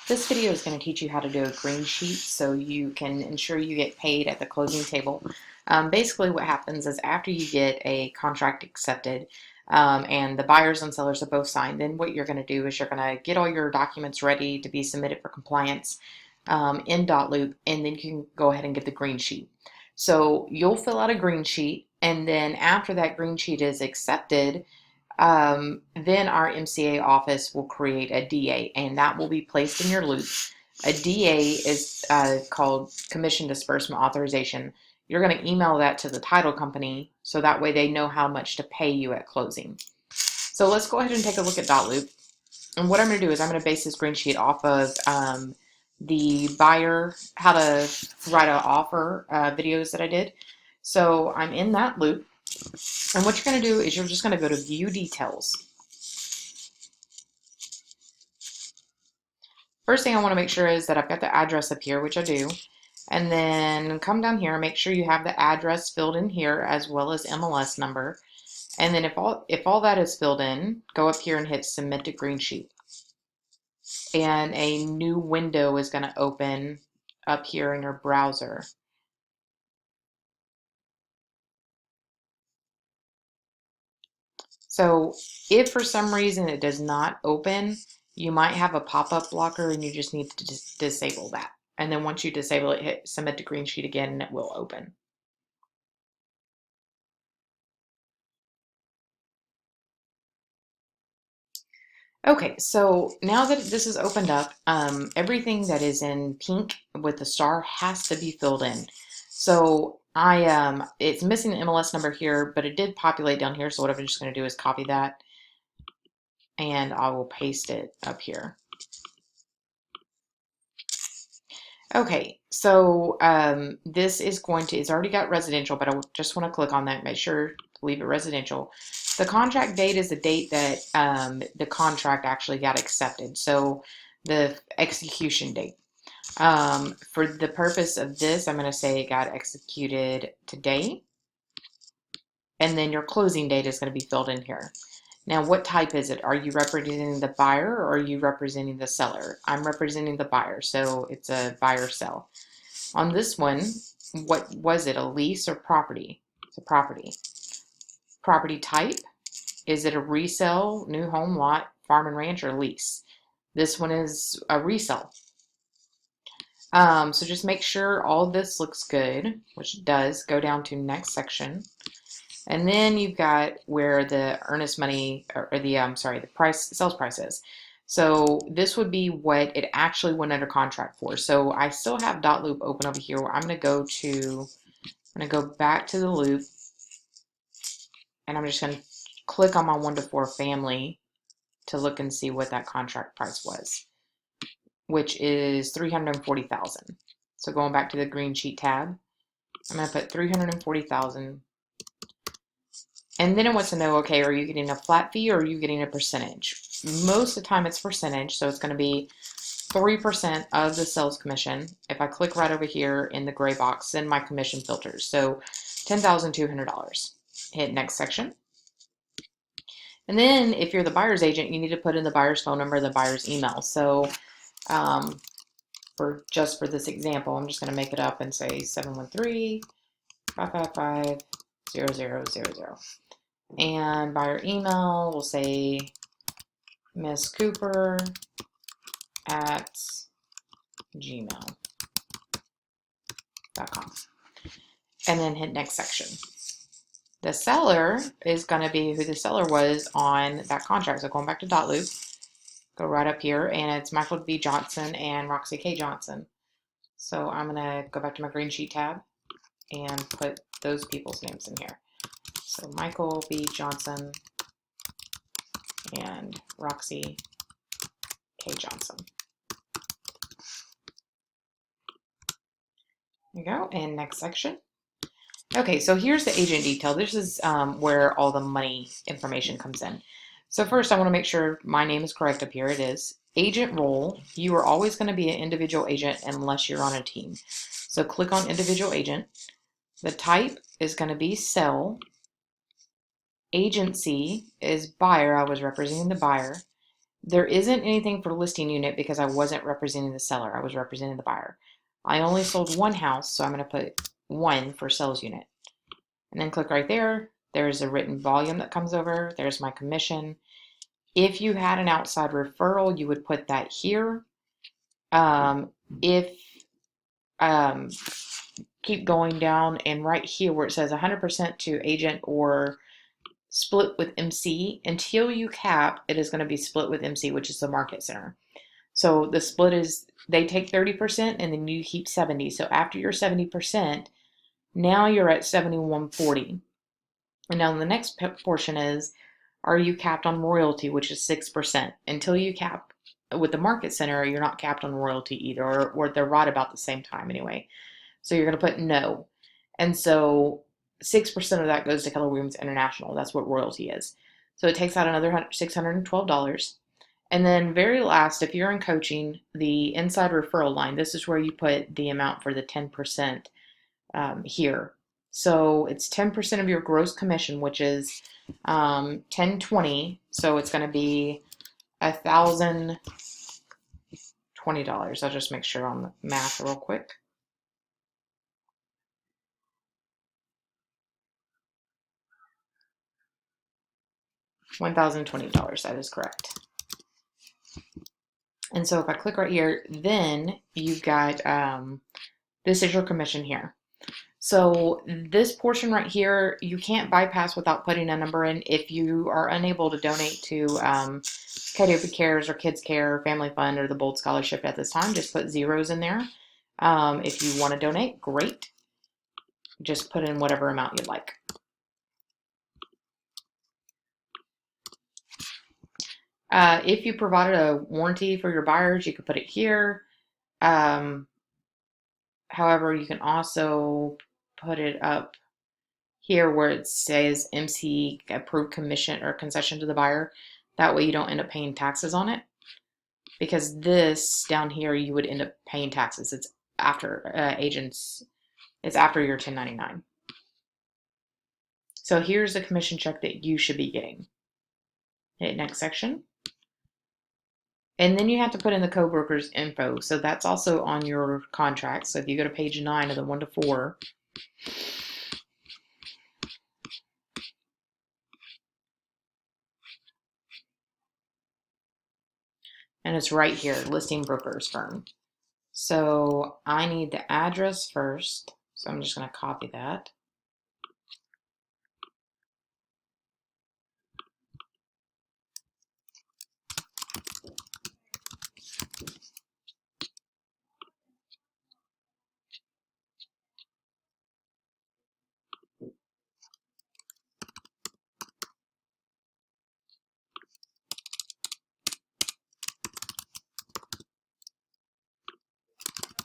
This video is going to teach you how to do a green sheet so you can ensure you get paid at the closing table. Basically what happens is after you get a contract accepted and the buyers and sellers are both signed, then what you're going to do is you're going to get all your documents ready to be submitted for compliance in Dotloop, and then you can go ahead and get the green sheet. So you'll fill out a green sheet, and then after that green sheet is accepted, then our MCA office will create a DA, and that will be placed in your loop. A DA is called Commission Disbursement Authorization. You're going to email that to the title company so that way they know how much to pay you at closing. So let's go ahead and take a look at Dotloop. And what I'm going to do is I'm going to base this green sheet off of the buyer, how to write an offer videos that I did. So I'm in that loop. And what you're going to do is you're just going to go to View Details. First thing I want to make sure is that I've got the address up here, which I do. And then come down here and make sure you have the address filled in here as well as MLS number. And then if all that is filled in, go up here and hit Submit to Green Sheet. And a new window is going to open up here in your browser. So if for some reason it does not open, you might have a pop-up blocker and you just need to disable that. And then once you disable it, hit Submit to Green Sheet again and it will open. Okay, so now that this is opened up, everything that is in pink with the star has to be filled in. So it's missing the MLS number here, but it did populate down here. So what I'm just going to do is copy that and I will paste it up here. Okay, so this is it's already got residential, but I just want to click on that, make sure to leave it residential. The contract date is the date that the contract actually got accepted, so the execution date. For the purpose of this, I'm going to say it got executed today, and then your closing date is going to be filled in here. Now, what type is it? Are you representing the buyer or are you representing the seller? I'm representing the buyer, so it's a buyer sell. On this one, what was it, a lease or property? It's a property. Property type, is it a resale, new home, lot, farm and ranch, or lease? This one is a resale. So just make sure all this looks good, which it does. Go down to next section. And then you've got where the earnest money, or the sales price is. So this would be what it actually went under contract for. So I still have Dotloop open over here. I'm going to go back to the loop, and I'm just going to click on my 1 to 4 family to look and see what that contract price was, which is $340,000. So going back to the green sheet tab, I'm going to put $340,000. And then it wants to know, okay, are you getting a flat fee or are you getting a percentage? Most of the time it's percentage, so it's going to be 3% of the sales commission. If I click right over here in the gray box, then my commission filters. So $10,200. Hit next section. And then if you're the buyer's agent, you need to put in the buyer's phone number, the buyer's email. So for this example, I'm just going to make it up and say 713-555-0000. And buyer email, we'll say Miss Cooper at gmail.com. And then hit next section. The seller is going to be who the seller was on that contract. So going back to Dotloop, go right up here, and it's Michael B. Johnson and Roxy K. Johnson. So I'm going to go back to my green sheet tab and put those people's names in here. So Michael B. Johnson and Roxy K. Johnson. There you go, and next section. Okay, so here's the agent detail. This is where all the money information comes in. So first I want to make sure my name is correct up here. It is. Agent role, you are always going to be an individual agent unless you're on a team. So click on individual agent. The type is going to be sell. Agency is buyer. I was representing the buyer. There isn't anything for listing unit because I wasn't representing the seller. I was representing the buyer. I only sold one house, so I'm going to put 1 for sales unit. And then click right there. There's a written volume that comes over. There's my commission. If you had an outside referral, you would put that here. If keep going down, and right here where it says 100% to agent or split with MC, until you cap, it is going to be split with MC, which is the market center. So the split is they take 30% and then you keep 70. So after your 70%, now you're at 7140. And now the next portion is, are you capped on royalty, which is 6%? Until you cap with the market center, you're not capped on royalty either, or they're right about the same time anyway. So you're going to put no. And so 6% of that goes to Keller Williams International. That's what royalty is. So it takes out another $612. And then very last, if you're in coaching, the inside referral line, this is where you put the amount for the 10% here. So it's 10% of your gross commission, which is 1020. So it's going to be $1,020. I'll just make sure on the math real quick. $1,020. That is correct. And so if I click right here, then you've got this is your commission here. So this portion right here, you can't bypass without putting a number in. If you are unable to donate to KW Cares or Kids Care, Family Fund, or the Bold Scholarship at this time, just put zeros in there. If you want to donate, great. Just put in whatever amount you'd like. If you provided a warranty for your buyers, you could put it here. However, you can also put it up here where it says MC approved commission or concession to the buyer. That way you don't end up paying taxes on it. Because this down here, you would end up paying taxes. It's after agents, it's after your 1099. So here's the commission check that you should be getting. Hit next section. And then you have to put in the Coworkers Info. So that's also on your contract. So if you go to page 9 of the 1 to 4, and it's right here, listing brokers firm. So I need the address first. So I'm just going to copy that.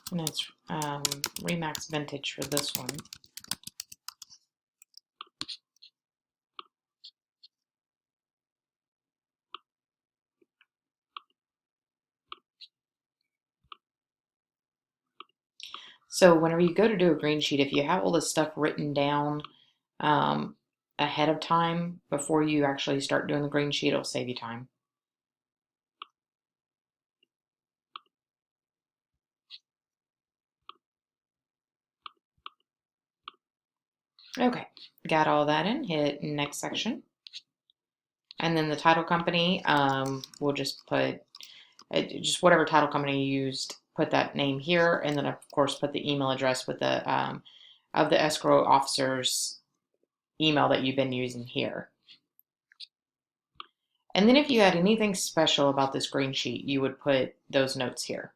And it's Remax Vintage for this one. So whenever you go to do a green sheet, if you have all this stuff written down ahead of time before you actually start doing the green sheet, it'll save you time. Okay, got all that in. Hit next section. And then the title company, we'll just put just whatever title company you used, put that name here, and then of course put the email address with the of the escrow officer's email that you've been using here. And then if you had anything special about this green sheet, you would put those notes here.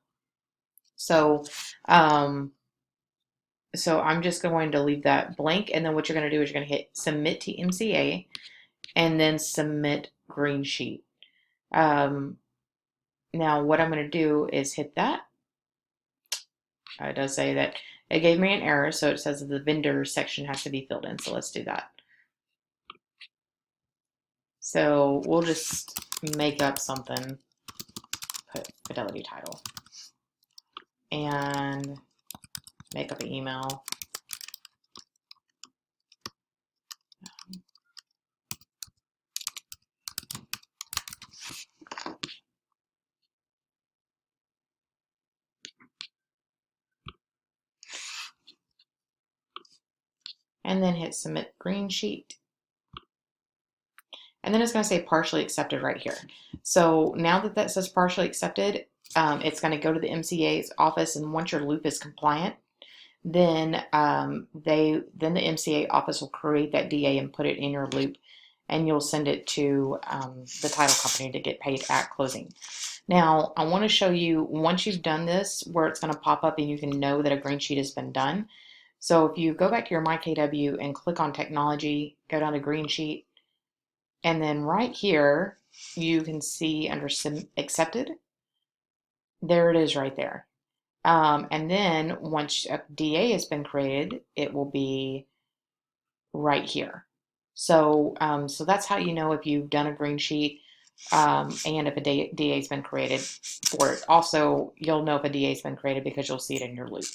So I'm just going to leave that blank, and then what you're going to do is you're going to hit submit to MCA and then submit green sheet. Now what I'm going to do is hit that. It does say that it gave me an error, so it says that the vendor section has to be filled in, so let's do that. So we'll just make up something, put fidelity title, and make up an email. and then hit submit green sheet. And then it's going to say partially accepted right here. So now that that says partially accepted, it's going to go to the MCA's office, and once your loop is compliant, then then the MCA office will create that DA and put it in your loop, and you'll send it to the title company to get paid at closing. Now, I want to show you once you've done this where it's going to pop up and you can know that a green sheet has been done. So if you go back to your MyKW and click on technology, go down to green sheet, and then right here you can see under accepted, there it is right there. And then once a DA has been created, it will be right here. So, so that's how you know if you've done a green sheet and if a DA has been created for it. Also, you'll know if a DA has been created because you'll see it in your loop.